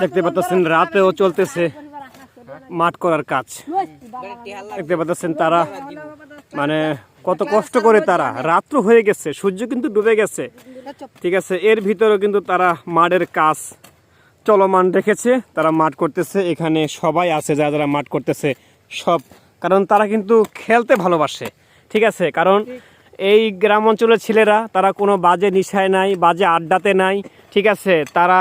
দেখতে পাচ্ছেন রাতেও চলতেছে মাঠ করার কাজ। দেখতে পাচ্ছেন তারা মানে কত কষ্ট করে, তারা রাত্র হয়ে গেছে, সূর্য কিন্তু ডুবে গেছে, ঠিক আছে, এর ভিতরেও কিন্তু তারা মাঠের কাজ চলমান রেখেছে, তারা মাঠ করতেছে। এখানে সবাই আছে যারা যারা মাঠ করতেছে সব, কারণ তারা কিন্তু খেলতে ভালোবাসে, ঠিক আছে। কারণ এই গ্রাম অঞ্চলের ছেলেরা তারা কোনো বাজে নিশায় নাই, বাজে আড্ডাতে নাই, ঠিক আছে, তারা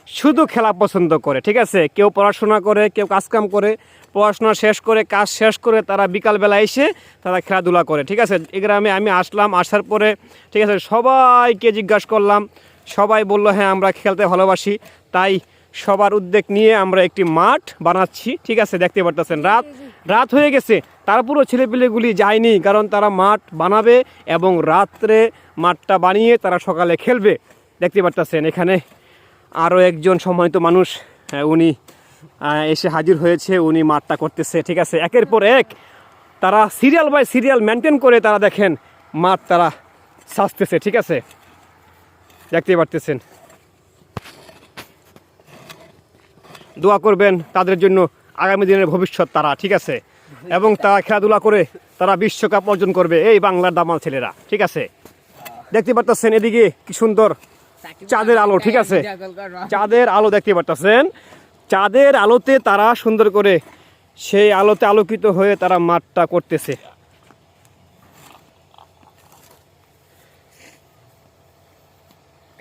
শুধু খেলা পছন্দ করে, ঠিক আছে। কেউ পড়াশোনা করে, কেউ কাজকাম করে, পড়াশোনা শেষ করে কাজ শেষ করে তারা বিকালবেলা এসে তারা খেলাধুলা করে, ঠিক আছে। এই গ্রামে আমি আসলাম, আসার পরে ঠিক আছে সবাইকে জিজ্ঞাসা করলাম, সবাই বলল হ্যাঁ আমরা খেলতে ভালোবাসি, তাই সবার উদ্যোগ নিয়ে আমরা একটি মাঠ বানাচ্ছি, ঠিক আছে। দেখতে পারতেছেন রাত হয়ে গেছে, তারপরও ছেলেপিলেগুলি যায়নি, কারণ তারা মাঠ বানাবে এবং রাত্রে মাঠটা বানিয়ে তারা সকালে খেলবে। দেখতে পারতেছেন এখানে আরও একজন সম্মানিত মানুষ উনি এসে হাজির হয়েছে, উনি মাঠটা করতেছে, ঠিক আছে। একের পর এক তারা সিরিয়াল বাই সিরিয়াল মেনটেন করে তারা দেখেন মাঠ তারা সাজতেছে, ঠিক আছে। দেখতে পারতেছেন, দোয়া করবেন তাদের জন্য, আগামী দিনের ভবিষ্যৎ তারা, ঠিক আছে, এবং তারা খেলাধুলা করে তারা বিশ্বকাপ অর্জন করবে, এই বাংলার দামাল ছেলেরা, ঠিক আছে। দেখতে পারতেছেন এদিকে কি সুন্দর চাঁদের আলো, ঠিক আছে, চাঁদের আলো দেখতে পারতেছেন, চাঁদের আলোতে তারা সুন্দর করে সেই আলোতে আলোকিত হয়ে তারা মাঠটা করতেছে।